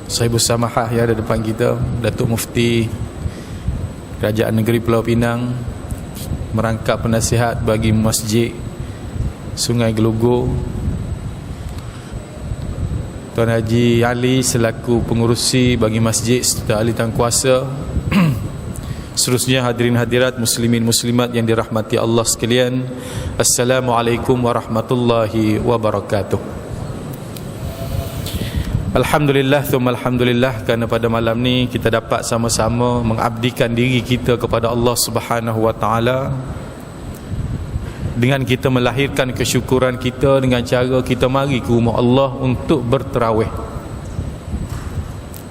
Sahibus Samahah yang ada depan kita, Datuk Mufti Kerajaan Negeri Pulau Pinang, merangkap penasihat bagi Masjid Sungai Gelogo, Tuan Haji Ali selaku pengurusi bagi masjid serta ahli tangkuasa, seterusnya hadirin hadirat muslimin muslimat yang dirahmati Allah sekalian, Assalamualaikum warahmatullahi wabarakatuh. Alhamdulillah thumma alhamdulillah, kerana pada malam ni kita dapat sama-sama mengabdikan diri kita kepada Allah Subhanahu wa taala dengan kita melahirkan kesyukuran kita dengan cara kita mari ke rumah Allah untuk berterawih.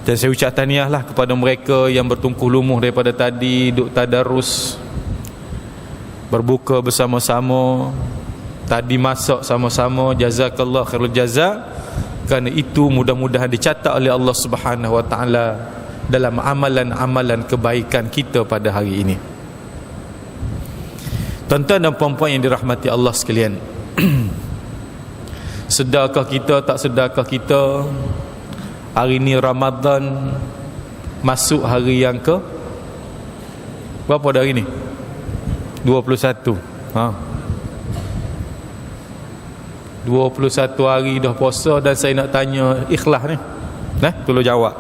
Dan saya ucap tahniahlah kepada mereka yang bertungkuh lumuh daripada tadi, duk tadarus, berbuka bersama-sama, tadi masak sama-sama. Jazakallah khairul jazak. Kerana itu mudah-mudahan dicatat oleh Allah Subhanahu wa taala dalam amalan-amalan kebaikan kita pada hari ini. Tuan-tuan dan puan-puan yang dirahmati Allah sekalian, sedarkah kita, tak sedarkah kita, hari ni Ramadan masuk hari yang ke berapa dah hari ni? 21. 21 hari dah puasa. Dan saya nak tanya ikhlas ni, tolong jawab.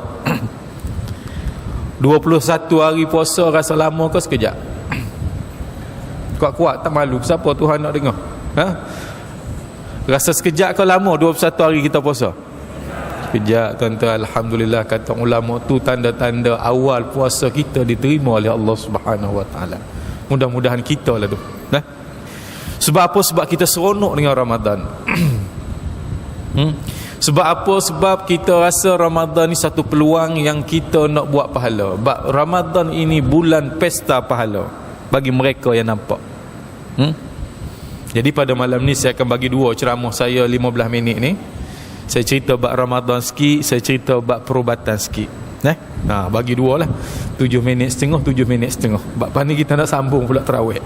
21 hari puasa rasa lama ke sekejap? Kuat-kuat tak malu? Siapa Tuhan nak dengar? Rasa sekejap ke lama 21 hari kita puasa? Sekejap, tuan-tuan. Alhamdulillah, kata ulama tu tanda-tanda awal puasa kita diterima oleh Allah Subhanahu wa taala. Mudah-mudahan kita lah tu. Sebab apa? Sebab kita seronok dengan Ramadan. Sebab apa? Sebab kita rasa Ramadan ni satu peluang yang kita nak buat pahala. Ramadan ini bulan pesta pahala bagi mereka yang nampak. Jadi pada malam ni saya akan bagi dua ceramah saya 15 minit ni. Saya cerita bab Ramadan sikit, saya cerita bab perubatan sikit. Bagi dua lah, 7 minit setengah, 7 minit setengah. Bab ni kita nak sambung pula tarawih.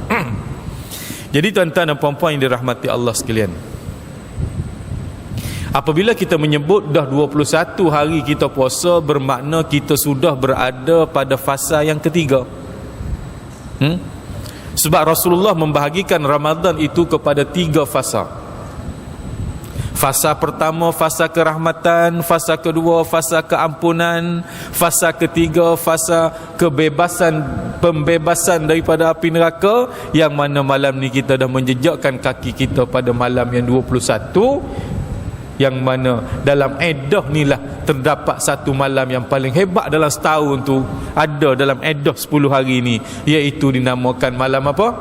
Jadi tuan-tuan dan puan-puan yang dirahmati Allah sekalian, apabila kita menyebut dah 21 hari kita puasa, bermakna kita sudah berada pada fasa yang ketiga. Sebab Rasulullah membahagikan Ramadan itu kepada 3 fasa. Fasa pertama, fasa kerahmatan. Fasa kedua, fasa keampunan. Fasa ketiga, fasa pembebasan daripada api neraka, yang mana malam ni kita dah menjejakkan kaki kita pada malam yang 21, yang mana dalam iddah ni lah terdapat satu malam yang paling hebat dalam setahun tu, ada dalam iddah 10 hari ni, iaitu dinamakan malam apa?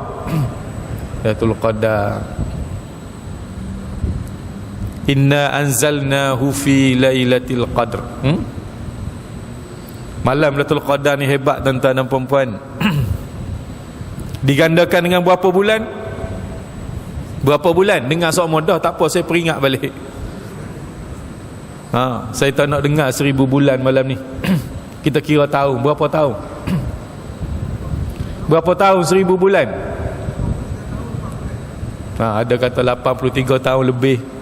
Lailatul Qadar. Inna anzalnahu fi lailatul qadr. Malam Lailatul Qadar ni hebat tuan-tuan dan puan-puan. Digandakan dengan berapa bulan? Berapa bulan? Dengar semua dah, tak apa, saya peringat balik. Saya tak nak dengar 1000 bulan malam ni. Kita kira tahun, berapa tahun? Berapa tahun 1000 bulan? Ada kata 83 tahun lebih,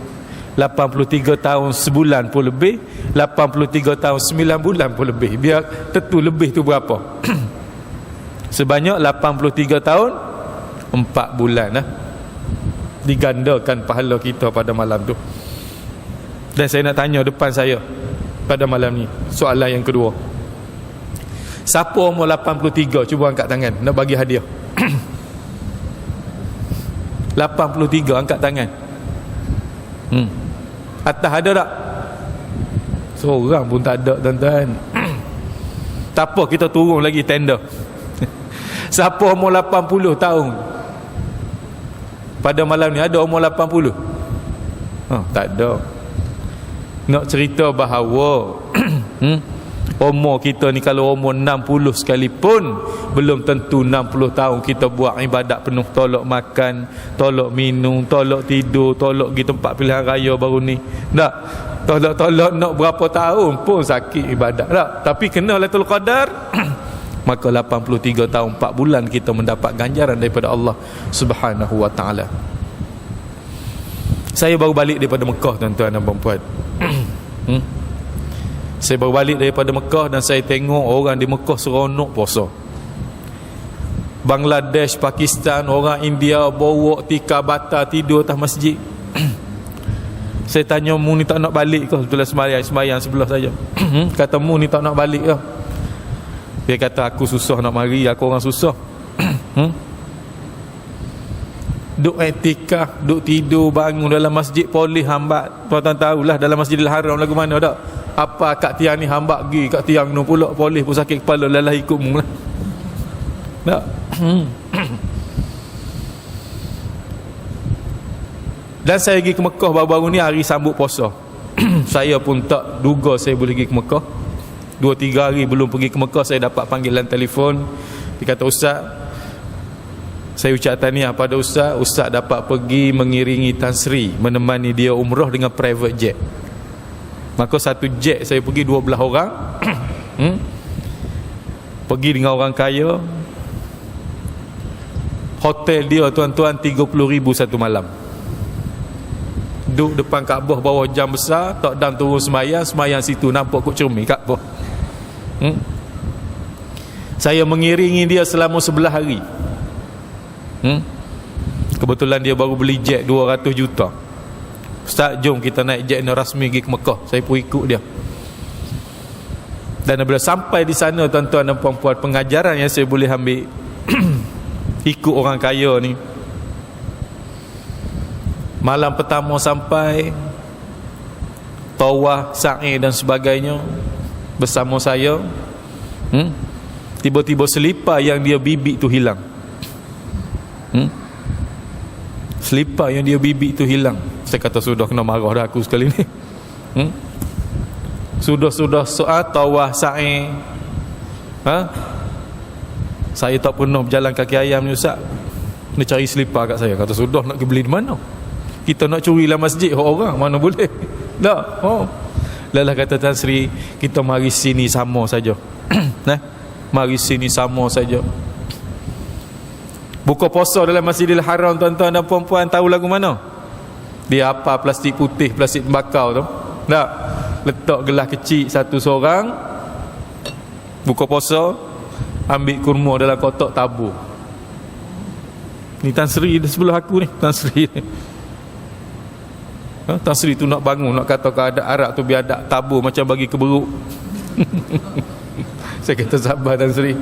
83 tahun sebulan pun lebih, 83 tahun 9 bulan pun lebih. Biar tentu lebih tu berapa? Sebanyak 83 tahun 4 bulan digandakan pahala kita pada malam tu. Dan saya nak tanya depan saya pada malam ni, soalan yang kedua, siapa umur 83? Cuba angkat tangan, nak bagi hadiah. 83 angkat tangan. Atas ada tak? Seorang pun tak ada tuan-tuan. Tak apa, kita turun lagi tender. Siapa umur 80 tahun pada malam ni? Ada umur 80? Tak ada. Nak cerita bahawa umur kita ni, kalau umur 60 sekalipun, belum tentu 60 tahun kita buat ibadat penuh. Tolak makan, tolak minum, tolak tidur, tolak pergi tempat pilihan raya baru ni. Tak, tolak nak berapa tahun pun sakit ibadat tak. Tapi kena Lailatul Qadar, maka 83 tahun 4 bulan kita mendapat ganjaran daripada Allah Subhanahu wa taala. Saya baru balik daripada Mekah tuan-tuan dan puan-puan. Saya baru balik daripada Mekah dan saya tengok orang di Mekah seronok puasa. Bangladesh, Pakistan, orang India bawa tikar bata tidur atas masjid. Saya tanya, mu ni tak nak balik ke? Betul sembahyang sebelah saja. Kata, mu ni tak nak balik ke? Dia kata, aku susah nak mari, aku orang susah. Duk etikah, duk tidur, bangun dalam masjid polis hambat. Tuan-tuan tahulah dalam Masjidil Haram lagu mana tak? Apa kat tiang ni hambat pergi kat tiang ni pula, polis pun sakit kepala, lalah ikut mu lah. Tak? Dan saya pergi ke Mekah baru-baru ni hari sambut puasa. Saya pun tak duga saya boleh pergi ke Mekah. 2-3 hari belum pergi ke Mekah, saya dapat panggilan telefon. Dia kata, Ustaz, saya ucap tahniah pada Ustaz. Ustaz dapat pergi mengiringi Tan Sri, menemani dia umrah dengan private jet. Maka satu jet saya pergi 12 orang. Pergi dengan orang kaya. Hotel dia tuan-tuan 30,000 satu malam. Duduk depan Kaabah bawah jam besar, tak dan turun semayang situ nampak kot cermin Kaabah. Saya mengiringi dia selama 11 hari. Kebetulan dia baru beli jet 200 juta. Ustaz, jom kita naik jet ni rasmi pergi ke Mekah. Saya pun ikut dia. Dan bila sampai di sana tuan-tuan dan puan-puan, pengajaran yang saya boleh ambil ikut orang kaya ni, malam pertama sampai tawaf, sa'i dan sebagainya bersama saya, tiba-tiba selipar yang dia bibik tu hilang. Selipar yang dia bibik tu hilang. Saya kata, sudah kena marah dah aku sekali ni. Sudah soal tawaf, sa'i, saya tak pernah berjalan kaki ayam ni Ustaz. Dia cari selipar kat saya. Kata, sudah nak pergi beli di mana? Kita nak curi dalam masjid orang, mana boleh. Tak. Lalah kata Tan Sri, kita mari sini sama saja. Mari sini sama saja. Buka puasa dalam Masjidil Haram tuan-tuan dan puan-puan, tahu lagu mana? Dia apa, plastik putih, plastik tembakau tu. Tak. Letak gelas kecil satu seorang. Buka puasa, ambil kurma dalam kotak, tabur. Ni Tan Sri di sebelah aku ni, Tan Sri ni. Tan Sri tu nak bangun, nak kata keadaan Arab tu biadab, tabur macam bagi keberuk. Saya kata, sabar Tan Sri.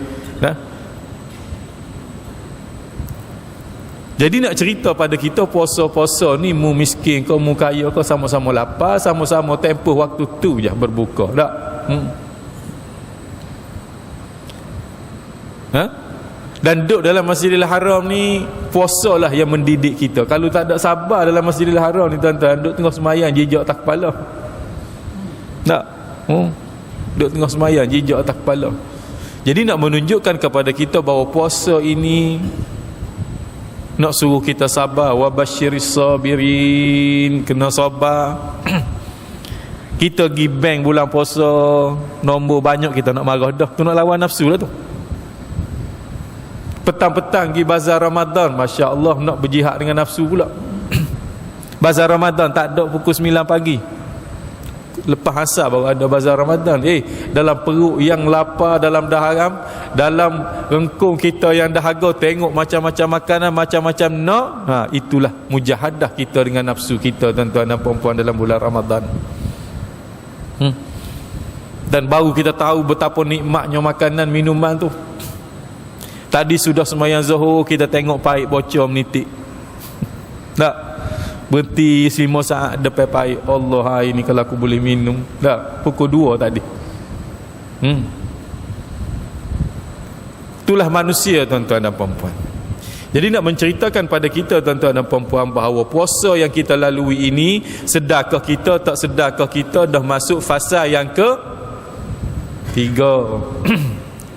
Jadi nak cerita pada kita, puasa-puasa ni mu miskin kau, mu kaya kau, sama-sama lapar, sama-sama tempoh waktu tu je berbuka. Tak? Dan duduk dalam Masjidil Haram ni, puasalah yang mendidik kita. Kalau tak ada sabar dalam Masjidil Haram ni tuan-tuan, duduk tengah semayang jejak atas kepala. Tak? Duduk tengah semayang jejak atas kepala. Jadi nak menunjukkan kepada kita bahawa puasa ini nak suruh kita sabar. Wa basyiris sabirin, kena sabar. Kita pergi bank bulan puasa, nombor banyak kita nak marah dah. Tu nak lawan nafsu lah tu. Petang-petang pergi bazar Ramadan, Masya Allah, nak berjihad dengan nafsu pula. Bazar Ramadan tak ada pukul 9 pagi. Lepas asar baru ada bazar Ramadan. Dalam perut yang lapar, dalam daharam, dalam rengkung kita yang dahaga, tengok macam-macam makanan, macam-macam nak. Itulah mujahadah kita dengan nafsu kita tuan-tuan dan puan-puan dalam bulan Ramadan. Dan baru kita tahu betapa nikmatnya makanan, minuman tu. Tadi sudah sembahyang Zuhur, kita tengok paip bocor menitik. Tak? Berhenti 5 saat depan paip. Allah, hari ni kalau aku boleh minum. Tak? Pukul 2 tadi. Itulah manusia tuan-tuan dan puan-puan. Jadi nak menceritakan pada kita tuan-tuan dan puan-puan bahawa puasa yang kita lalui ini, sedarkah kita, tak sedarkah kita dah masuk fasa yang ke-3.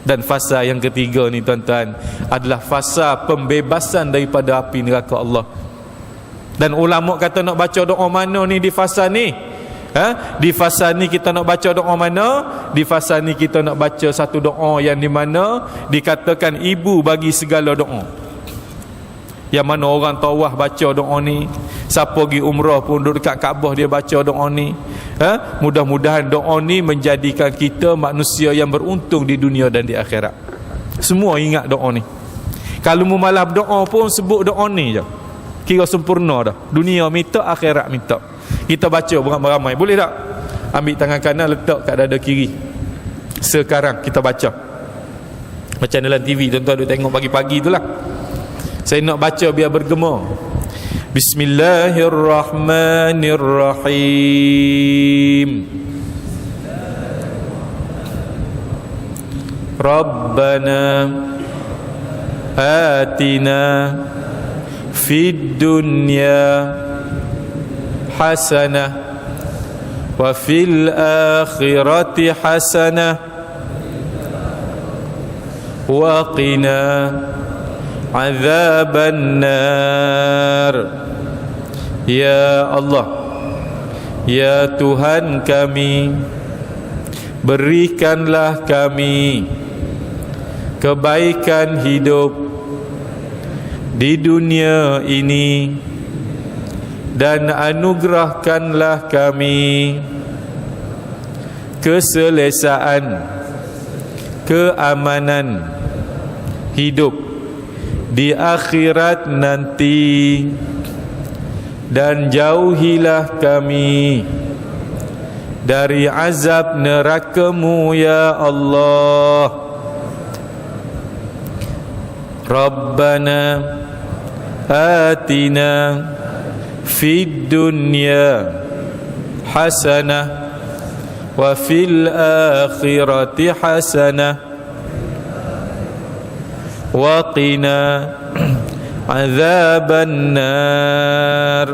Dan fasa yang ketiga ni tuan-tuan adalah fasa pembebasan daripada api neraka Allah. Dan ulama kata nak baca doa mana ni di fasa ni? Di fasa ni kita nak baca doa mana? Di fasa ni kita nak baca satu doa yang di mana dikatakan ibu bagi segala doa. Yang mana orang tawaf baca doa ni, Siapa pergi umrah pun duduk dekat Kaabah dia baca doa ni. Mudah-mudahan doa ni menjadikan kita manusia yang beruntung di dunia dan di akhirat. Semua ingat doa ni. Kalau mu malah berdoa pun sebut doa ni je, kira sempurna dah. Dunia minta, akhirat minta. Kita baca beramai-ramai, boleh tak? Ambil tangan kanan letak kat dada kiri. Sekarang kita baca. Macam dalam TV tuan-tuan duk tengok pagi-pagi itulah. Saya nak baca biar bergema. Bismillahirrahmanirrahim. Rabbana atina fid dunya hasanah wa fil akhirati hasanah wa qina azaban nar. Ya Allah, ya Tuhan kami, berikanlah kami kebaikan hidup di dunia ini dan anugerahkanlah kami keselesaan, keamanan hidup di akhirat nanti, dan jauhilah kami dari azab neraka-Mu ya Allah. Rabbana atina fid dunya hasanah wa fil akhirati hasanah wa qina azaban nar.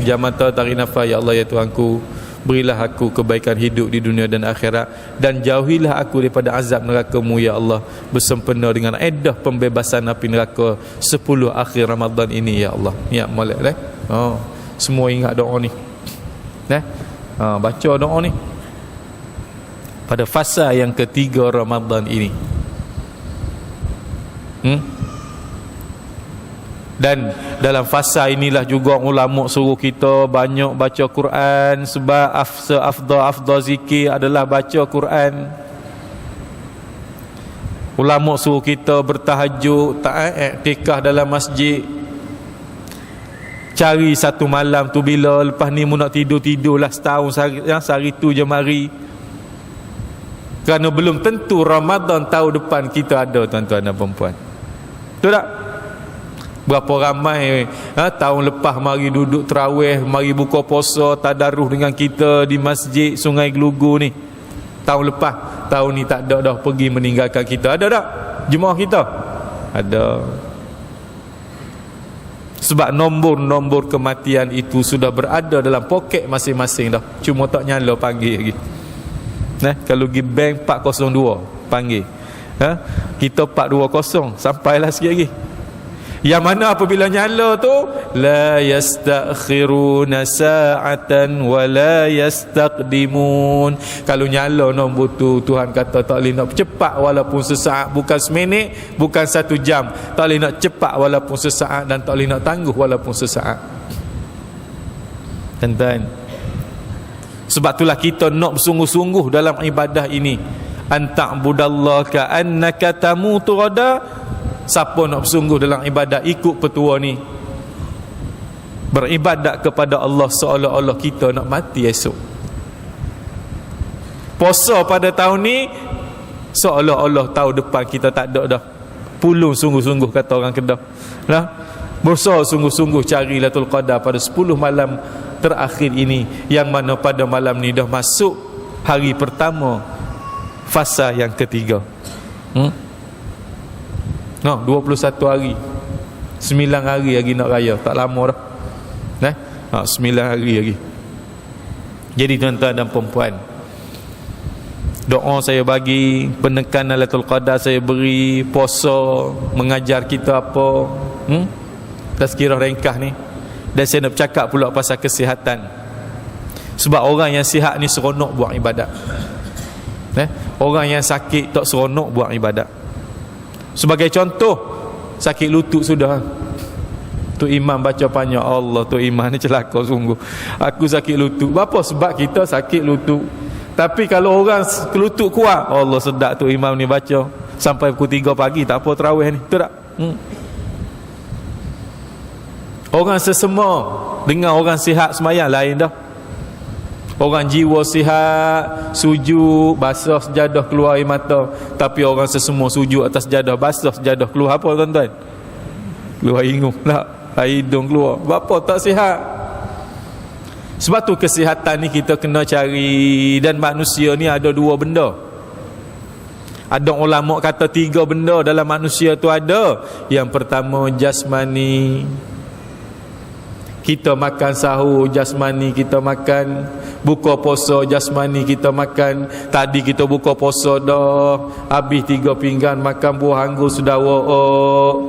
Jamata tarik nafas. Ya Allah, ya Tuhanku, berilah aku kebaikan hidup di dunia dan akhirat, dan jauhilah aku daripada azab neraka-Mu ya Allah, bersempena dengan edah pembebasan api neraka 10 akhir Ramadan ini ya Allah. Ya molek semua ingat doa ni. Baca doa ni pada fasa yang ketiga Ramadan ini. Dan dalam fasa inilah juga ulama suruh kita banyak baca Quran, sebab afdal zikir adalah baca Quran. Ulama suruh kita bertahajud, i'tikaf dalam masjid. Cari satu malam tu bila, lepas ni mu nak tidurlah setahun sehari tu je mari. Kerana belum tentu Ramadan tahun depan kita ada, tuan-tuan dan perempuan. Betul tak? Berapa ramai tahun lepas mari duduk terawih, mari buka puasa, tadarruh dengan kita di masjid Sungai Gelugu ni. Tahun lepas, tahun ni tak ada dah, pergi meninggalkan kita. Ada tak jemaah kita? Ada. Sebab nombor-nombor kematian itu sudah berada dalam poket masing-masing dah. Cuma tak nyala panggil lagi. Kalau pergi bank 402 panggil. Kita 420, sampailah sikit lagi. Yang mana apabila nyala tu, la yastakhiruna sa'atan wa la yastaqdimun. Kalau nyala nombor tu, Tuhan kata tak boleh nak cepat walaupun sesaat, bukan seminit, bukan 1 jam. Tak boleh nak cepat walaupun sesaat, dan tak boleh nak tangguh walaupun sesaat. Tuan-tuan, sebab itulah kita nak bersungguh-sungguh dalam ibadah ini. Anta'budallaha ka'annaka tamutu ghada. Siapa nak bersungguh dalam ibadat, ikut petua ni, beribadat kepada Allah seolah-olah kita nak mati esok. Puasa pada tahun ni seolah-olah tahun depan kita tak ada dah. Pulung sungguh-sungguh, kata orang Kedah. Berusaha sungguh-sungguh cari Lailatul Qadar pada 10 malam terakhir ini, yang mana pada malam ni dah masuk hari pertama fasa yang ketiga. 21 hari, 9 hari lagi nak raya. Tak lama dah. 9 hari lagi. Jadi tuan-tuan dan perempuan, doa saya bagi, penekanan Lailatul Qadar saya beri, puasa mengajar kita apa, tazkirah ringkas ni. Dan saya nak bercakap pula pasal kesihatan. Sebab orang yang sihat ni seronok buat ibadat. Orang yang sakit tak seronok buat ibadat. Sebagai contoh, sakit lutut sudah. Tu imam baca panjang, Allah tu imam ni celaka sungguh. Aku sakit lutut. Apa sebab kita sakit lutut? Tapi kalau orang lutut kuat, Allah sedap tu imam ni baca sampai pukul 3 pagi tak apa tarawih ni. Betul tak? Orang sesama dengan orang sihat semayang lain dah. Orang jiwa sihat sujud basah sejadah keluar air mata, tapi orang sesama sujud atas sejadah basah sejadah keluar apa tuan-tuan? Keluar ingung lah, air hidung keluar. Apa tak sihat? Sebab tu kesihatan ni kita kena cari. Dan manusia ni ada 2 benda. Ada ulama kata 3 benda dalam manusia tu ada. Yang pertama jasmani. Kita makan sahur jasmani, kita makan buka puasa jasmani, kita makan. Tadi kita buka puasa dah, habis 3 pinggan makan buah anggur sudah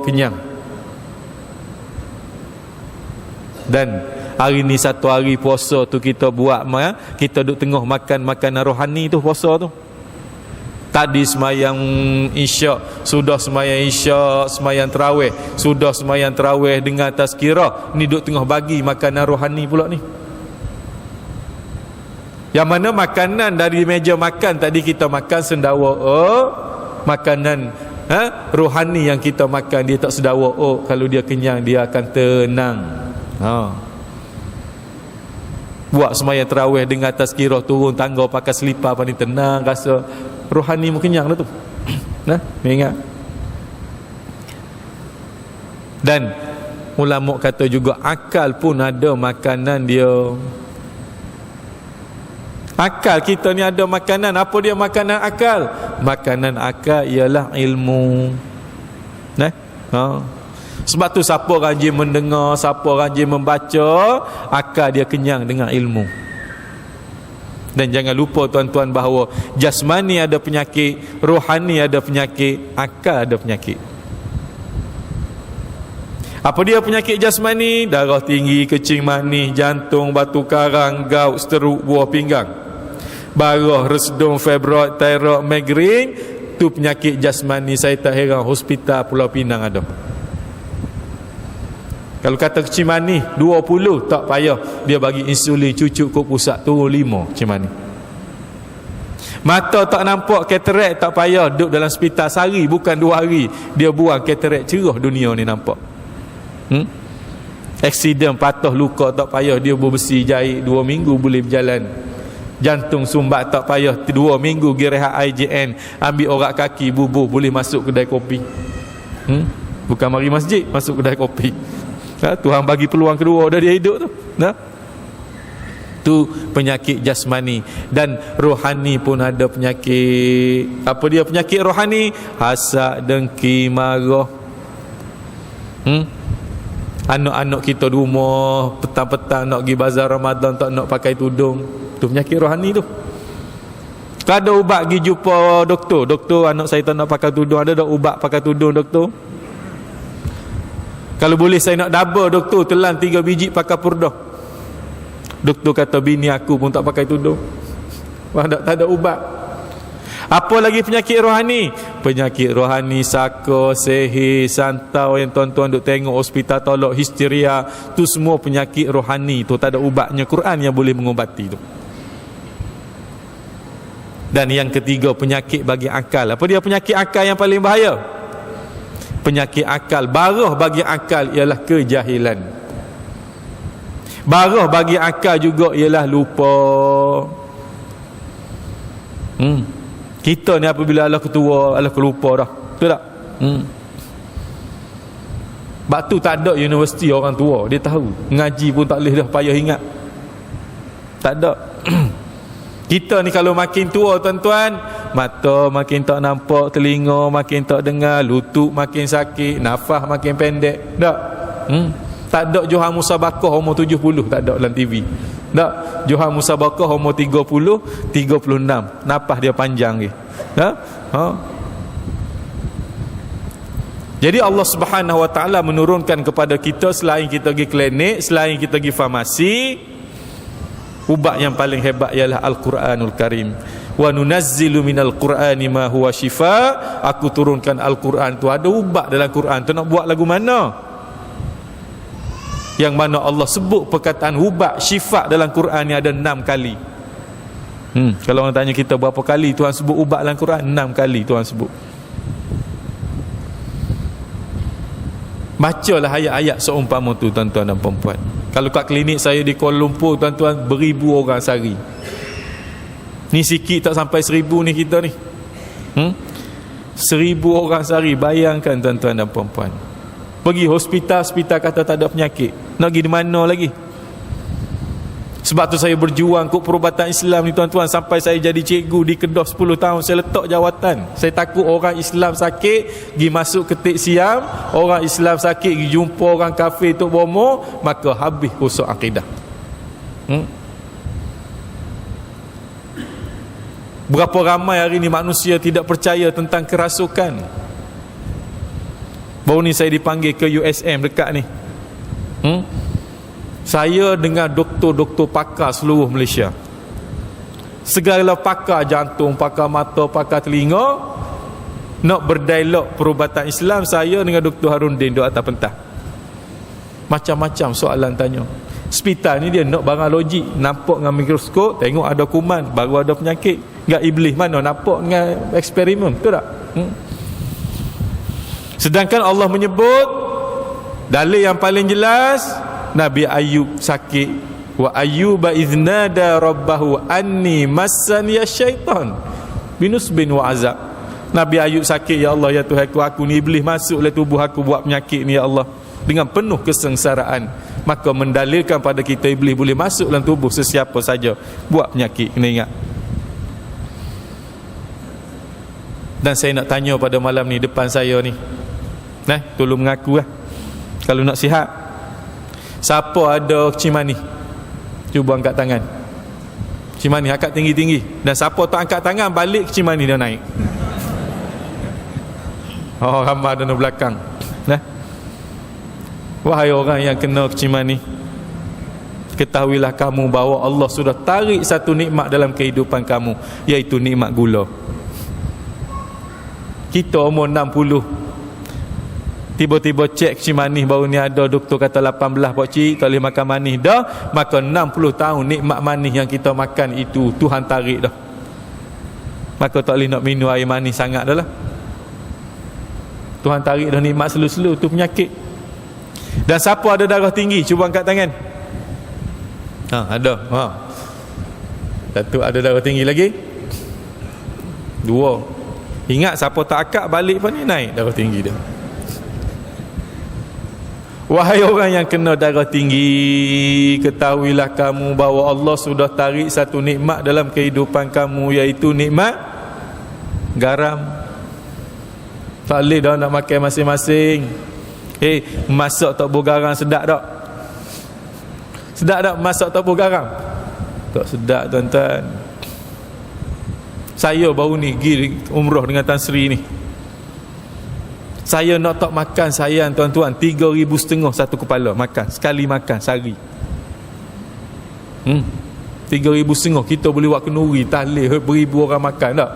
kenyang. Dan hari ni satu hari puasa tu kita buat, kita duduk tengah makan makanan rohani tu puasa tu. Tadi semayang isyak, sudah semayang isyak, semayang tarawih, sudah semayang tarawih dengan tazkirah, ni duduk tengah bagi makanan rohani pula ni. Yang mana makanan dari meja makan tadi kita makan sendawa makanan rohani yang kita makan dia tak sedawa kalau dia kenyang dia akan tenang. Buat semayang tarawih dengan tazkirah, turun tangga pakai selipar paling tenang, rasa rohani mu kenyang dah tu. Ingat. Dan ulama kata juga akal pun ada makanan dia. Akal kita ni ada makanan. Apa dia makanan akal? Makanan akal ialah ilmu. Sebab tu siapa rajin mendengar, siapa rajin membaca, akal dia kenyang dengan ilmu. Dan jangan lupa tuan-tuan bahawa jasmani ada penyakit, rohani ada penyakit, akal ada penyakit. Apa dia penyakit jasmani? Darah tinggi, kencing manis, jantung, batu karang, gout, stroke, buah pinggang, barah, resdung, fibroid, thyroid, migrain. Tu penyakit jasmani. Saya tak heran hospital Pulau Pinang ada. Kalau kata kencing manis 20, tak payah, dia bagi insulin cucuk kok pusat turun 5 kencing manis. Mata tak nampak, katarak, tak payah, duduk dalam hospital sehari bukan 2 hari, dia buang katarak, cerah dunia ni nampak. Aksiden patah luka, tak payah, dia bersih jahit 2 minggu boleh berjalan. Jantung sumbat, tak payah, 2 minggu pergi rehat IJN, ambil orat kaki, bubuh, boleh masuk kedai kopi. Bukan mari masjid, masuk kedai kopi. Tuhan bagi peluang kedua, dah dia hidup tu. Tu penyakit jasmani. Dan rohani pun ada penyakit. Apa dia penyakit rohani? Hasad, dengki, marah. Anak-anak kita di rumah petang-petang nak pergi bazar Ramadan, tak nak pakai tudung. Tu penyakit rohani tu. Kalau ada ubat pergi jumpa doktor, doktor anak saya tak nak pakai tudung, ada tak ubat pakai tudung doktor? Kalau boleh saya nak double doktor, telan 3 biji pakai purdah. Doktor kata bini aku pun tak pakai tudung. Tak ada ubat. Apa lagi penyakit rohani? Penyakit rohani saka, sihir, santau yang tuan-tuan duk tengok hospital tolak, histeria, tu semua penyakit rohani tu, tak ada ubatnya. Quran yang boleh mengubati tu. Dan yang ketiga penyakit bagi akal. Apa dia penyakit akal yang paling bahaya? Penyakit akal, barah bagi akal ialah kejahilan. Barah bagi akal juga ialah lupa. Kita ni apabila Allah ketua, Allah kelupa dah. Betul tak? Sebab tu tak ada universiti orang tua, dia tahu. Ngaji pun tak boleh dah, payah ingat. Tak ada. Kita ni kalau makin tua tuan-tuan, mata makin tak nampak, telinga makin tak dengar, lutut makin sakit, nafas makin pendek. Tak? Tak ada Johan Musabakah umur 70, tak ada dalam TV. Tak? Johan Musabakah umur 30, 36, nafas dia panjang ke. Tak? Jadi Allah Subhanahu Wa Taala menurunkan kepada kita, selain kita pergi klinik, selain kita pergi farmasi, ubat yang paling hebat ialah Al-Quranul Karim. Wa nunazzilu minal Qur'ani ma huwa shifa. Aku turunkan Al-Quran tu, ada ubat dalam Quran tu, nak buat lagu mana? yang mana Allah sebut perkataan ubat syifa dalam Quran ni ada 6 kali. Kalau orang tanya kita berapa kali Tuhan sebut ubat dalam Quran, 6 kali Tuhan sebut. Bacalah ayat-ayat seumpama tu tuan-tuan dan puan-puan. Kalau kat klinik saya di Kuala Lumpur tuan-tuan, beribu orang sehari. Ni sikit tak sampai 1000 ni kita ni. 1000 orang sehari. Bayangkan tuan-tuan dan puan-puan. Pergi hospital kata tak ada penyakit. Nak pergi di mana lagi? Sebab tu saya berjuang kod perubatan Islam ni tuan-tuan, sampai saya jadi cikgu di Kedah 10 tahun. Saya letak jawatan. Saya takut orang Islam sakit pergi masuk ketik siam, orang Islam sakit pergi jumpa orang kafir tok bomo, maka habis rosak akidah. Berapa ramai hari ni manusia tidak percaya tentang kerasukan. Baru ni saya dipanggil ke USM dekat ni. Saya dengan doktor-doktor pakar seluruh Malaysia. Segala pakar jantung, pakar mata, pakar telinga nak berdialog perubatan Islam. Saya dengan Dr. Harundin duduk atas pentas. Macam-macam soalan tanya. Hospital ni dia nak barang logik. Nampak dengan mikroskop, tengok ada kuman, baru ada penyakit. Enggak iblis mana nampak dengan eksperimen, betul tak? Sedangkan Allah menyebut dalil yang paling jelas, Nabi Ayub sakit, wa ayyuba iznada rabbahu anni massani syaitan binusbin wa azab. Nabi Ayub sakit, ya Allah, ya Tuhan aku ni iblis masuk dalam tubuh aku buat penyakit ni ya Allah, dengan penuh kesengsaraan. Maka mendalilkan pada kita iblis boleh masuk dalam tubuh sesiapa saja buat penyakit. Kena ingat. Dan saya nak tanya pada malam ni depan saya ni, tolong mengaku lah kalau nak sihat. Siapa ada cimani? Cuba angkat tangan. Cimani angkat tinggi-tinggi. Dan siapa tak angkat tangan, balik cimani dia naik. Oh, ramai ada di belakang. Wahai orang yang kena cimani, ketahuilah kamu bahawa Allah sudah tarik satu nikmat dalam kehidupan kamu, iaitu nikmat gula. Kita umur 60, tiba-tiba cek kecil manis, baru ni ada doktor kata 18 pak cik tak boleh makan manis dah, maka 60 tahun nikmat manis yang kita makan itu Tuhan tarik dah. Maka tak boleh nak minum air manis sangat dah lah. Tuhan tarik dah nikmat selu-selu tu penyakit. Dan siapa ada darah tinggi? Cuba angkat tangan. Ada. Satu ada darah tinggi lagi. 2. Ingat siapa tak akak balik pun ni naik darah tinggi dia. Wahai orang yang kena darah tinggi, ketahuilah kamu bahawa Allah sudah tarik satu nikmat dalam kehidupan kamu, iaitu nikmat garam. Tak boleh dah nak makan masing-masing. Masak tak bergaram sedap tak? Sedap tak masak tak bergaram? Tak sedap tuan-tuan. Saya baru ni pergi umrah dengan Tan Sri ni. Saya nak tak makan sayang tuan-tuan 3,500 satu kepala makan. Sekali makan sehari. 3,500 kita boleh buat kenduri, tahlil, beribu orang makan tak?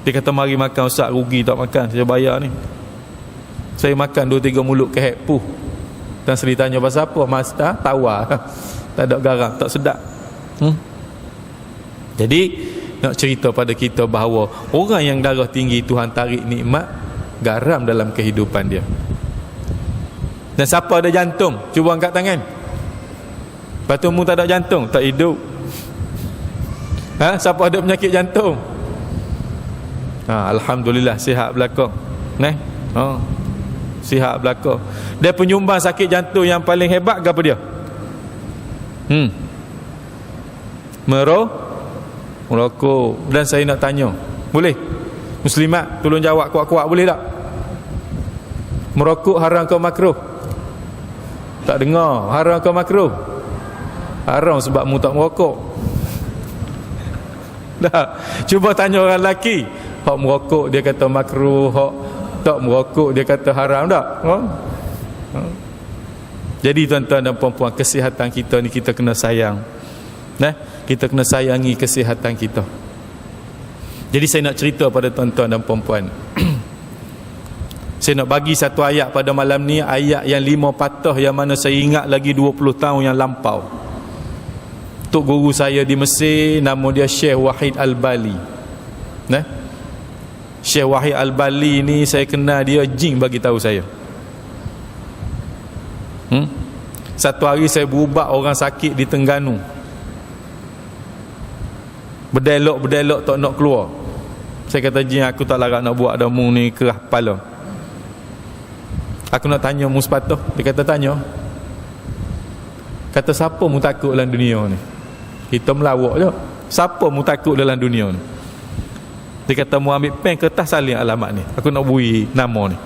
Dia kata mari makan ustaz, rugi tak makan, saya bayar ni. Saya makan 2-3 mulut kehek puh. Tan Sri tanya pasal apa? Master tawar. Tak ada garam, tak sedap. Jadi nak cerita pada kita bahawa orang yang darah tinggi Tuhan tarik nikmat garam dalam kehidupan dia. Dan siapa ada jantung? Cuba angkat tangan. Batumu tak ada jantung, tak hidup. Siapa ada penyakit jantung? Alhamdulillah sihat belakang. Sihat belakang. Dia penyumbang sakit jantung yang paling hebat ke apa dia? Merokok. Dan saya nak tanya, boleh? Muslimat tolong jawab kuat-kuat, boleh tak? Merokok haram ke makruh? Tak dengar. Haram ke makruh? Haram sebab mu tak merokok. Dah. Cuba tanya orang lelaki, hak merokok dia kata makruh, hak tak merokok dia kata haram tak? Jadi tuan-tuan dan puan-puan, kesihatan kita ni kita kena sayang. Kita kena sayangi kesihatan kita. Jadi saya nak cerita pada tuan-tuan dan puan-puan. Saya nak bagi satu ayat pada malam ni, ayat yang 5 patah yang mana saya ingat lagi 20 tahun yang lampau. Tok guru saya di Mesir, nama dia Syekh Wahid Al-Bali. Nah, Syekh Wahid Al-Bali ni saya kenal dia, jin bagi tahu saya. Satu hari saya berubat orang sakit di Terengganu. Berdelok tak nak keluar. Saya kata, jin aku tak larat nak buat dah, mu ni kerah kepala. Aku nak tanya mu sepatah. Dia kata, tanya. Kata, siapa mu takut dalam dunia ni? Kita melawak je. Siapa mu takut dalam dunia ni? Dia kata, mu ambil pen kertas salin alamat ni, aku nak beri nama ni.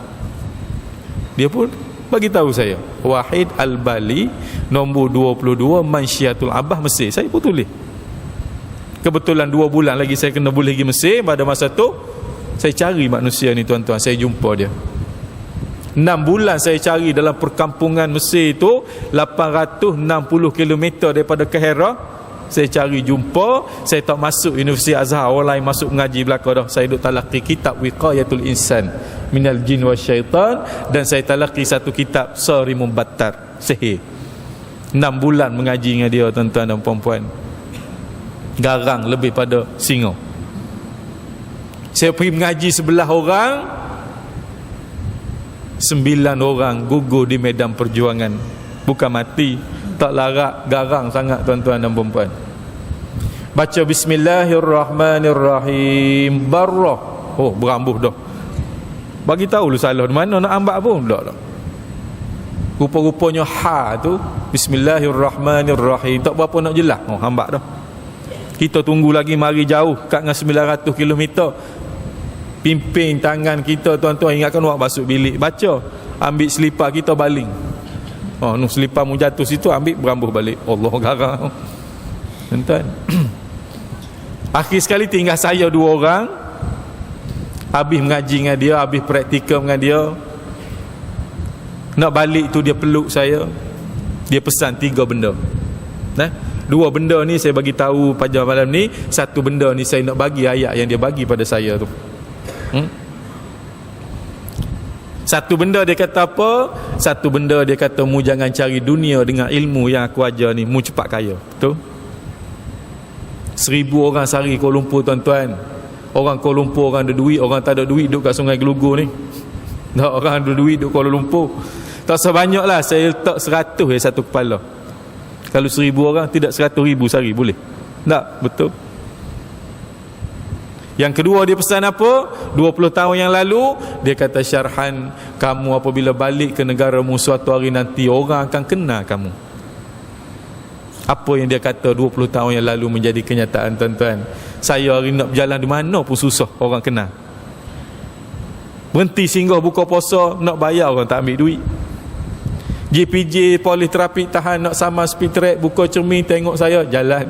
Dia pun bagi tahu saya, Wahid Al-Bali, nombor 22, Mansyiatul Abbah, Mesir. Saya pun tulis. Kebetulan 2 bulan lagi saya kena boleh pergi Mesir. Pada masa tu saya cari manusia ni, tuan-tuan. Saya jumpa dia. 6 bulan saya cari dalam perkampungan Mesir itu, 860 km daripada Kahira. Saya cari jumpa. Saya tak masuk Universiti Azhar, orang lain masuk mengaji belakang dah. Saya duduk talaqi kitab Wiqayatul Insan Minal Jin wa Syaitan, dan saya talaqi satu kitab Sarimun Battar, sihir. 6 bulan mengaji dengan dia, tuan-tuan dan puan-puan. Garang lebih pada singa. Saya pergi mengaji sebelah orang, 9 orang gugur di medan perjuangan. Bukan mati, tak larat, garang sangat, tuan-tuan dan puan-puan. Baca Bismillahirrahmanirrahim, Barrah. Oh, berambuh dah. Bagi tahu lu salah di mana, nak ambak pun tak. Rupa-rupanya ha tu Bismillahirrahmanirrahim tak berapa nak jelas. Oh, hambak dah. Kita tunggu lagi, mari jauh kat dengan 900 km. Pimpin tangan kita, tuan-tuan, ingatkan awak masuk bilik, baca, ambil selipar kita baling. Oh, nu selipar mu jatuh situ, ambil berambuh balik. Allah, garang, tuan-tuan. Akhir sekali tinggal saya 2 orang. Habis mengaji dengan dia, habis praktikal dengan dia. Nak balik tu dia peluk saya. Dia pesan 3 benda. Nah, 2 benda ni saya bagi tahu pada malam ni. 1 benda ni saya nak bagi ayat yang dia bagi pada saya tu. Satu benda dia kata apa? Satu benda dia kata, mu jangan cari dunia dengan ilmu yang aku ajar ni, mu cepat kaya. Betul? 1000 orang sehari Kuala Lumpur, tuan-tuan. Orang Kuala Lumpur, orang ada duit, orang tak ada duit duduk kat Sungai Gelugur ni. Tak, orang ada duit duduk Kuala Lumpur. Tak sebanyak lah, saya letak 100 je satu kepala. Kalau 1000 orang, tidak 100,000 sehari, boleh? Tak, betul. Yang kedua dia pesan apa? 20 tahun yang lalu dia kata, Syarhan, kamu apabila balik ke negaramu suatu hari nanti, orang akan kenal kamu. Apa yang dia kata 20 tahun yang lalu menjadi kenyataan, tuan-tuan. Saya hari nak berjalan di mana pun susah orang kenal. Berhenti singgah buka puasa, nak bayar orang tak ambil duit. JPJ polis trafik tahan nak sama speed track, buka cermin tengok saya jalan.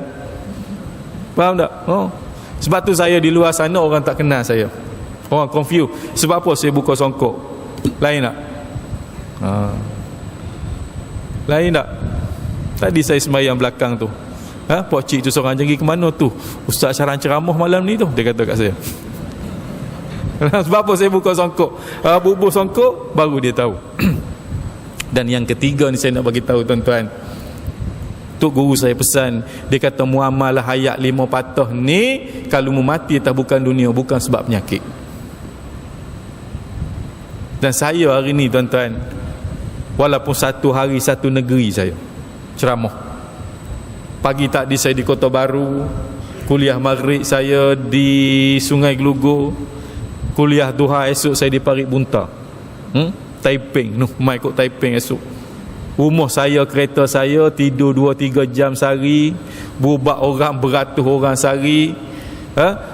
Faham tak? Oh. Sebab tu saya di luar sana orang tak kenal saya. Orang confused. Sebab apa saya buka songkok? Lain tak? Lain tak? Tadi saya sembahyang belakang tu. Pak cik tu seorang pergi ke mana tu? Ustaz Syarhan ceramah malam ni tu, dia kata kat saya. Sebab apa saya buka songkok? Bubuh songkok baru dia tahu. Dan yang ketiga ni saya nak bagi tahu, tuan-tuan. Tok guru saya pesan, dia kata, muamalah hayat 5 patah ni, kalau mu mati atas bukan dunia, bukan sebab penyakit. Dan saya hari ni, tuan-tuan, walaupun satu hari satu negeri saya ceramah. Pagi tadi saya di Kota Baru, kuliah maghrib saya di Sungai Gelugur, kuliah duha esok saya di Parit Bunta, Taiping. Mai ikut Taiping esok. Rumah saya, kereta saya, tidur 2-3 jam sehari, berubat orang beratus orang sehari.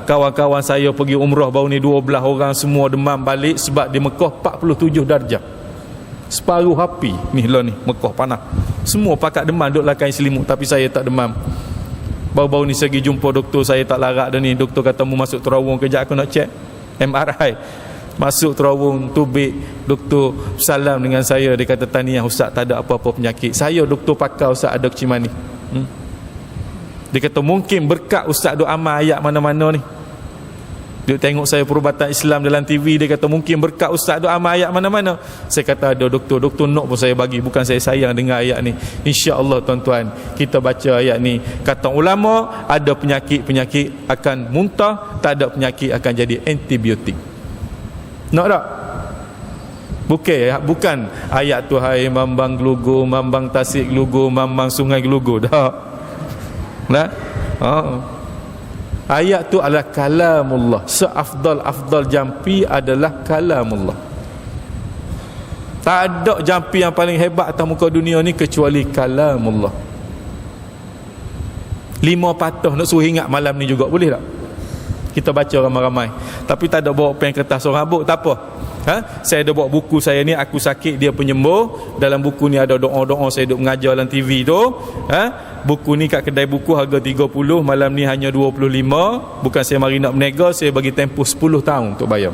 Kawan-kawan saya pergi umrah baru ni 12 orang, semua demam balik sebab di Mekah 47 darjah. Separuh api ni lah ni, Mekah panas. Semua pakat demam, duduk kain selimut, tapi saya tak demam. Baru-baru ni saya pergi jumpa doktor, saya tak larat dah ni. Doktor kata, mu masuk terowong kejap aku nak check MRI. Masuk terowong, tubik, doktor salam dengan saya. Dia kata, tahniah Ustaz, tak ada apa-apa penyakit. Saya doktor pakar Ustaz, ada kecimani. Dia kata, mungkin berkat Ustaz duk amal ayat mana-mana ni. Dia tengok saya perubatan Islam dalam TV, dia kata mungkin berkat ustaz tu amal ayat mana-mana. Saya kata ada doktor nak pun saya bagi, bukan saya sayang dengar ayat ni. Insya-Allah tuan-tuan, kita baca ayat ni. Kata ulama, ada penyakit-penyakit akan muntah, tak ada penyakit akan jadi antibiotik. Nak tak? Bukan ayat tu hai mambang gelugu, mambang tasik gelugu, mambang sungai gelugu. Tak. Nah. Ayat tu adalah kalamullah. Seafdal jampi adalah kalamullah. Tak ada jampi yang paling hebat atas muka dunia ni kecuali kalamullah. 5 patah nak suruh ingat malam ni juga, boleh tak? Kita baca ramai-ramai. Tapi tak ada bawa pen kertas orang habuk, tak apa. Saya ada bawa buku saya ni, aku sakit dia penyembuh. Dalam buku ni ada doa-doa saya duk mengajar dalam TV tu. Buku ni kat kedai buku harga 30, malam ni hanya 25. Bukan saya mari nak berniaga, saya bagi tempoh 10 tahun untuk bayar.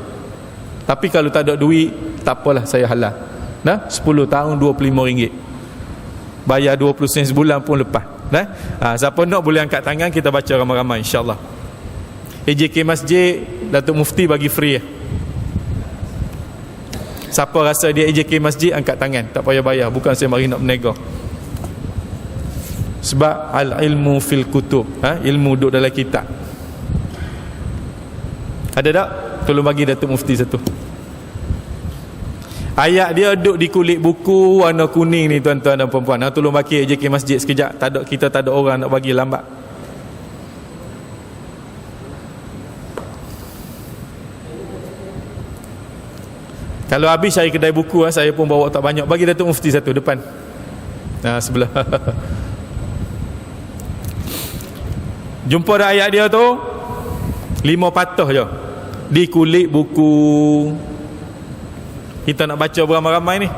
Tapi kalau tak ada duit, tak apalah, saya halal. 10 tahun RM25. Bayar 20 sen sebulan pun lepas. Siapa nak boleh angkat tangan, kita baca ramai-ramai insya-Allah. AJK Masjid, Datuk Mufti bagi free. Siapa rasa dia AJK Masjid, angkat tangan, tak payah bayar. Bukan saya mari nak berniaga. Sebab al-ilmu fil kutub, ilmu duduk dalam kitab. Ada tak? Tolong bagi Datuk Mufti satu. Ayat dia duduk di kulit buku warna kuning ni tuan-tuan dan puan-puan. Tolong bagi AJK Masjid sekejap. Kita tak ada orang nak bagi, lambat. Kalau habis cari kedai buku, saya pun bawa tak banyak. Bagi Datuk Mufti satu depan. Sebelah. Jumpa dah ayat dia tu 5 patah je di kulit buku. Kita nak baca beramai-ramai ni.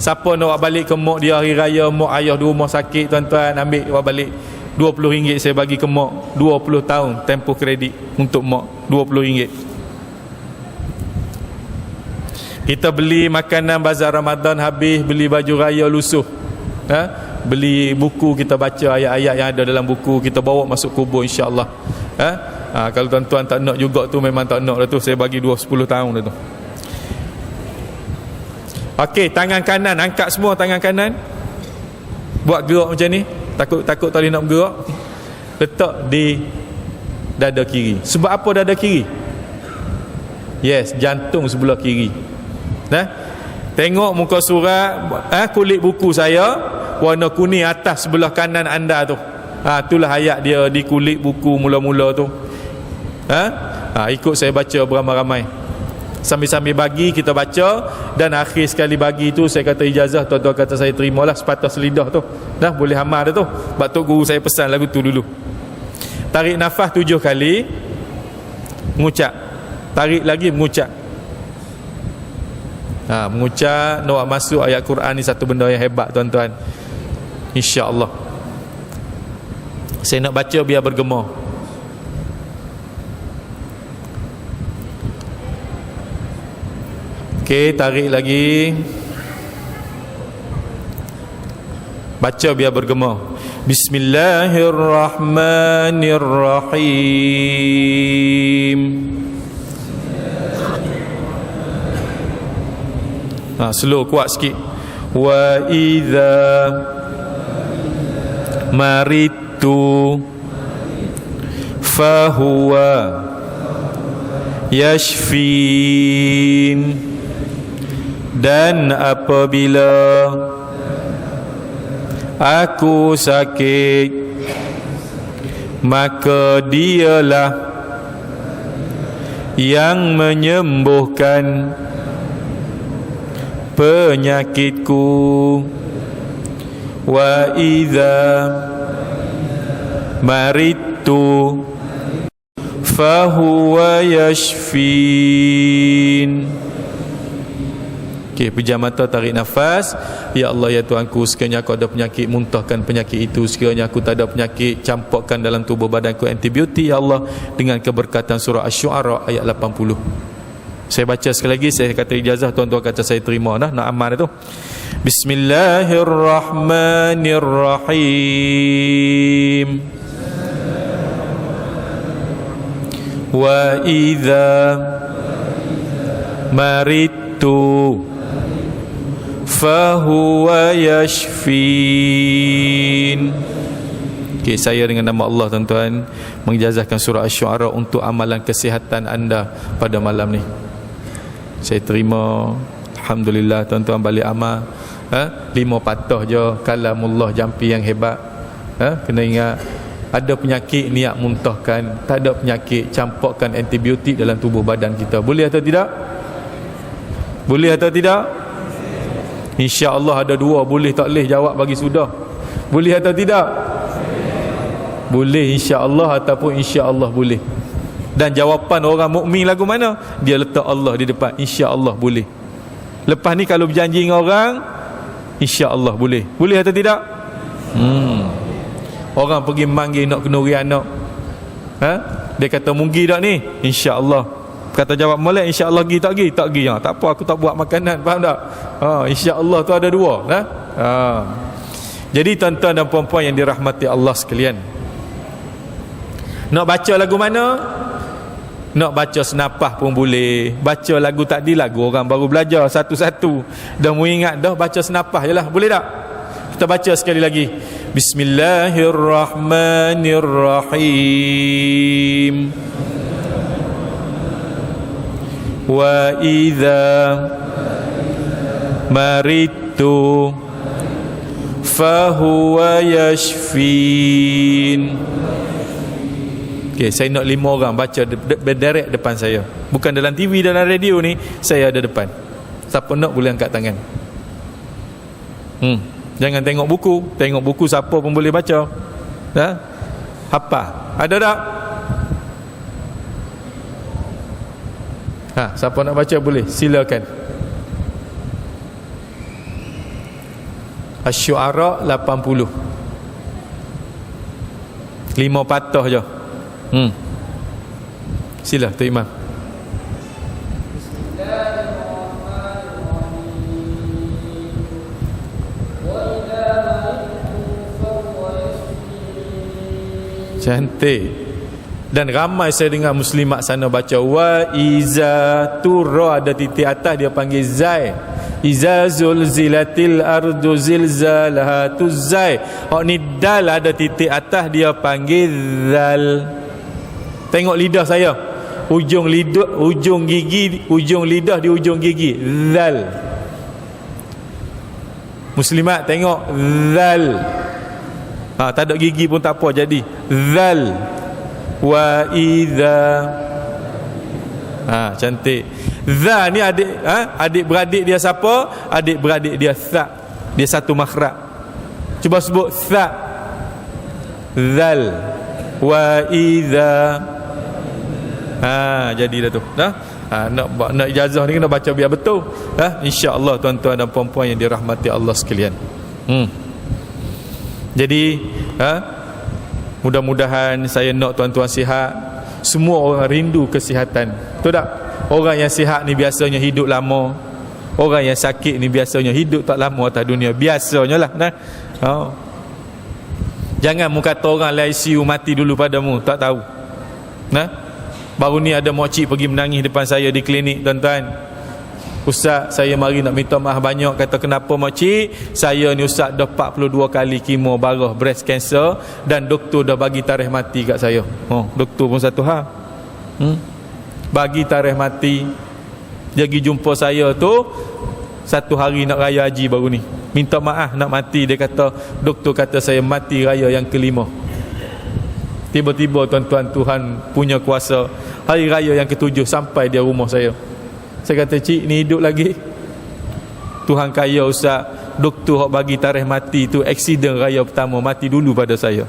Siapa nak balik ke mak dia hari raya, mak ayah di rumah sakit, tuan-tuan, ambil balik RM20 saya bagi ke mak. 20 tahun tempoh kredit untuk mak, RM20. Kita beli makanan bazar Ramadan habis, beli baju raya lusuh, beli buku, kita baca ayat-ayat yang ada dalam buku, kita bawa masuk kubur insya-Allah. Kalau tuan-tuan tak nak juga tu, memang tak nak dah tu, saya bagi 10 tahun dah tu. Okey, tangan kanan angkat semua, tangan kanan buat gerak macam ni. Takut tak boleh nak bergerak, letak di dada kiri. Sebab apa dada kiri? Yes, jantung sebelah kiri. Tengok muka surat, kulit buku saya warna kuning atas sebelah kanan anda tu. Itulah ayat dia di kulit buku mula-mula tu. Ikut saya baca beramai-ramai. Sambil-sambil bagi kita baca, dan akhir sekali bagi tu saya kata ijazah, tuan-tuan kata saya terimalah sepatah selidah tu. Boleh amal dah tu. Sebab tu guru saya pesan lagu tu dulu. Tarik nafas 7 kali, mengucap. Tarik lagi, mengucap. Mengucap, nak masuk ayat Quran ni satu benda yang hebat tuan-tuan. InsyaAllah. Saya nak baca biar bergema. Okey, tarik lagi. Baca biar bergema. Bismillahirrahmanirrahim. Slow, kuat sikit. Wa idza maritu fahuwa yashfin. Dan apabila aku sakit, maka dialah yang menyembuhkan penyakitku. Wa idza maritu fahuwa yashfin. Okey, pejam mata, tarik nafas. Ya Allah, ya Tuhanku, sekiranya aku ada penyakit, muntahkan penyakit itu. Sekiranya aku tak ada penyakit, campurkan dalam tubuh badanku antibiotik, ya Allah, dengan keberkatan surah Asy-Syu'ara ayat 80. Saya baca sekali lagi, saya kata ijazah, tuan-tuan kata saya terima dah, nak amal tu. Bismillahirrahmanirrahim. wa idza maridtu fahuwa yashfin. Okay, saya dengan nama Allah tuan-tuan mengijazahkan surah Asy-Syu'ara untuk amalan kesihatan anda pada malam ni. Saya terima, alhamdulillah tuan-tuan balik amal. 5 patah je kalamullah jampi yang hebat. Kena ingat, ada penyakit niat muntahkan, tak ada penyakit campurkan antibiotik dalam tubuh badan kita. Boleh atau tidak? Boleh atau tidak? Insya-Allah ada 2, boleh tak boleh jawab bagi sudah. Boleh atau tidak? Boleh insya-Allah ataupun insya-Allah boleh. Dan jawapan orang mukmin lagu mana? Dia letak Allah di depan. Insya-Allah boleh. Lepas ni kalau berjanji dengan orang, insya-Allah boleh. Boleh atau tidak? Orang pergi manggil nak kenduri anak. Dia kata munggi tak ni? Insya-Allah. Kata jawab molek, insya-Allah pergi tak pergi? Tak pergi. Tak apa, aku tak buat makanan, faham tak? Insya-Allah tu ada 2. Jadi tuan-tuan dan puan-puan yang dirahmati Allah sekalian, nak baca lagu mana? Nak baca senapah pun boleh. Baca lagu tadi, lagu orang baru belajar satu-satu. Dah mu ingat dah, baca senapah je lah. Boleh tak? Kita baca sekali lagi. Bismillahirrahmanirrahim. Wa idza maridtu fahuwa yashfin. Okay, saya nak 5 orang baca berderet depan saya. Bukan dalam TV, dalam radio ni, saya ada depan. Siapa nak boleh angkat tangan. Jangan tengok buku. Tengok buku siapa pun boleh baca. Hafal. Ada tak? Siapa nak baca boleh, silakan. Asy-Syu'ara 80. 5 patah je. Sila Tok Imam. Cantik. Dan ramai saya dengar muslimat sana baca wa iza turra, ada titik atas dia panggil zai. Iza zulzilatil ardu zilzalaha tuzai. Ni dal ada titik atas dia panggil zal. Tengok lidah saya, ujung lidah, ujung gigi, ujung lidah di ujung gigi, zal. Muslimat tengok zal. Tak ada gigi pun tak apa, jadi zal. Wa idza. Cantik. Za ni adik beradik dia siapa? Adik beradik dia sa. Dia satu makhraj. Cuba sebut sa. Zal. Wa idza. Jadi dah tu. Nak ijazah ni kena baca biar betul. Insya-Allah tuan-tuan dan puan-puan yang dirahmati Allah sekalian. Jadi mudah-mudahan saya nak tuan-tuan sihat. Semua orang rindu kesihatan. Betul tak? Orang yang sihat ni biasanya hidup lama. Orang yang sakit ni biasanya hidup tak lama atas dunia. Biasanya lah. Jangan mu kata orang lah ICU mati dulu padamu. Tak tahu. Baru ni ada mokcik pergi menangis depan saya di klinik, tuan-tuan. Ustaz, saya mari nak minta maaf banyak. Kata kenapa mokcik? Saya ni Ustaz dah 42 kali kemo barah breast cancer dan doktor dah bagi tarikh mati kat saya. Doktor pun satu hal. Bagi tarikh mati. Dia pergi jumpa saya tu 1 hari nak raya haji baru ni. Minta maaf nak mati. Dia kata, doktor kata saya mati raya yang ke-5. Tiba-tiba tuan-tuan, Tuhan punya kuasa, hari raya yang ke-7 sampai dia rumah saya. Saya kata, cik ni hidup lagi? Tuhan kaya Ustaz. Doktor bagi tarikh mati tu aksiden raya pertama, mati dulu pada saya.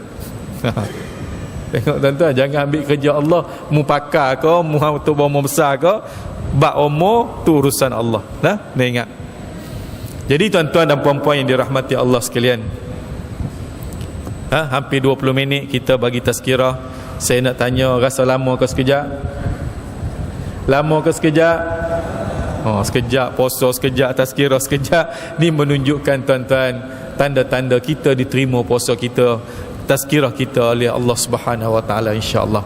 Tengok tuan-tuan, jangan ambil kerja Allah. Mu pakar ke, mu tu umur besar ke, bak umur tu urusan Allah. Ni ingat. Jadi tuan-tuan dan puan-puan yang dirahmati Allah sekalian, hampir 20 minit kita bagi tazkirah. Saya nak tanya, rasa lama ke sekejap? Lama ke sekejap? Sekejap puasa, sekejap tazkirah, sekejap. Ni menunjukkan tuan-tuan, tanda-tanda kita diterima puasa kita, tazkirah kita oleh Allah Subhanahu Wa Taala, insya-Allah.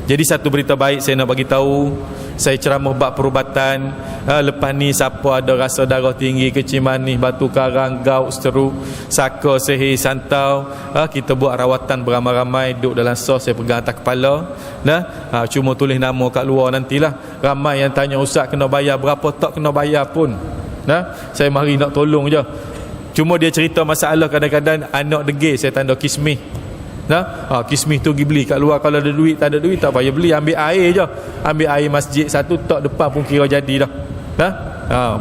Jadi satu berita baik saya nak bagi tahu, saya ceramah bab perubatan. Lepas ni siapa ada rasa darah tinggi, kecil manis, batu karang, gout, seteruk, saka, sihir, santau, kita buat rawatan beramai-ramai, duduk dalam sos, saya pegang atas kepala. Cuma tulis nama kat luar nantilah. Ramai yang tanya, ustaz kena bayar berapa? Tak kena bayar pun. Saya mari nak tolong je. Cuma dia cerita masalah kadang-kadang anak degil, saya tanda kismis. Kismis tu pergi beli kat luar. Kalau ada duit, tak ada duit, tak payah beli, ambil air je. Ambil air masjid satu tok depan pun kira jadi dah.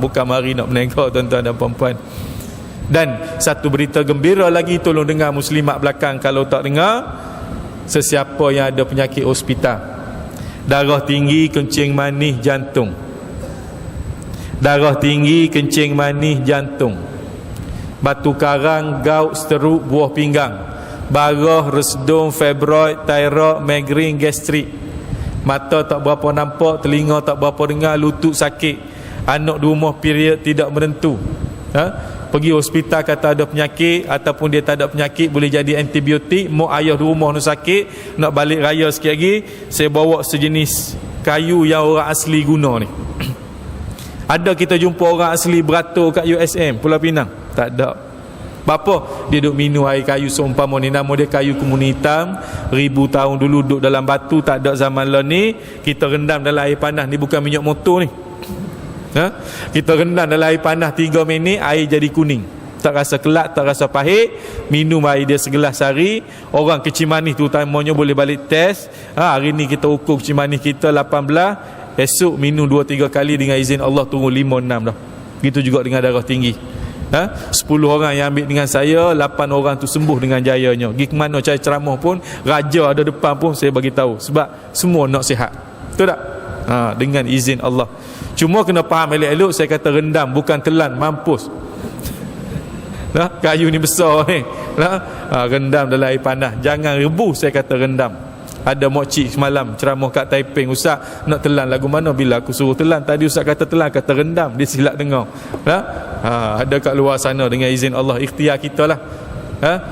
Bukan mari nak menengok tuan-tuan dan puan-puan. Dan satu berita gembira lagi, tolong dengar muslimat belakang kalau tak dengar. Sesiapa yang ada penyakit hospital, darah tinggi, kencing manis, jantung, darah tinggi, kencing manis, jantung, batu karang, gout, seteruk, buah pinggang, barah, resdung, fibroid, thyroid, migrain, gastrik, mata tak berapa nampak, telinga tak berapa dengar, lutut sakit, anak di rumah period tidak menentu. Pergi hospital kata ada penyakit, ataupun dia tak ada penyakit, boleh jadi antibiotik. Mak ayah di rumah nu sakit, nak balik raya sikit lagi, saya bawa sejenis kayu yang orang asli guna ni. Ada kita jumpa orang asli beratur kat USM Pulau Pinang? Tak ada. Bapa dia duk minum air kayu seumpama ni, nama dia kayu kemuning hitam, 1000 tahun dulu duduk dalam batu, tak ada zaman lah ni. Kita rendam dalam air panas ni, bukan minyak motor ni. Kita rendam dalam air panas 3 minit, air jadi kuning, tak rasa kelak, tak rasa pahit. Minum air dia segelas sehari. Orang kecil manis tu utamanya boleh balik test. Hari ni kita ukur kecil manis kita 18, esok minum 2-3 kali, dengan izin Allah turun 5-6 dah. Gitu juga dengan darah tinggi. 10 orang yang ambil dengan saya, 8 orang tu sembuh dengan jayanya. Pergi ke mana saya ceramah pun, raja ada depan pun saya bagi tahu, sebab semua nak sihat. Betul tak? Dengan izin Allah. Cuma kena faham elok-elok, saya kata rendam, bukan telan, mampus. Kayu ni besar ni. Rendam dalam air panas, jangan rebus, saya kata rendam. Ada mokcik semalam ceramah kat Taiping, ustaz nak telan lagu mana? Bila aku suruh telan, tadi ustaz kata telan, kata rendam, dia silap dengar. Ada kat luar sana, dengan izin Allah, ikhtiar kita lah.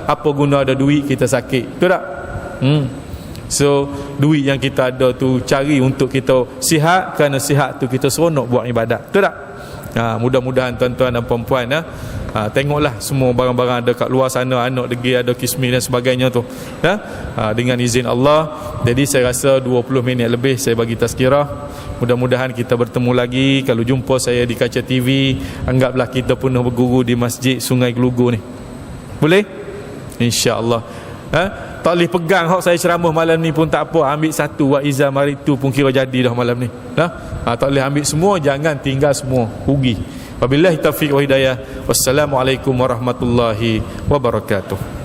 Apa guna ada duit kita sakit? Betul tak? So duit yang kita ada tu cari untuk kita sihat, kerana sihat tu kita seronok buat ibadat. Betul tak? Mudah-mudahan tuan-tuan dan puan-puan, tengoklah semua barang-barang ada kat luar sana, anak degil, ada kismis dan sebagainya tu, dengan izin Allah. Jadi saya rasa 20 minit lebih saya bagi tazkirah. Mudah-mudahan kita bertemu lagi. Kalau jumpa saya di kaca TV, anggaplah kita pernah berguru di Masjid Sungai Gelugu ni. Boleh? InsyaAllah. Tak boleh pegang hak saya ceramah malam ni pun tak apa, ambil satu, wa iza maritu pun kira jadi dah malam ni. Tak boleh ambil semua, jangan tinggal semua, rugi. Wabillahi taufiq wa hidayah. Wassalamualaikum warahmatullahi wabarakatuh.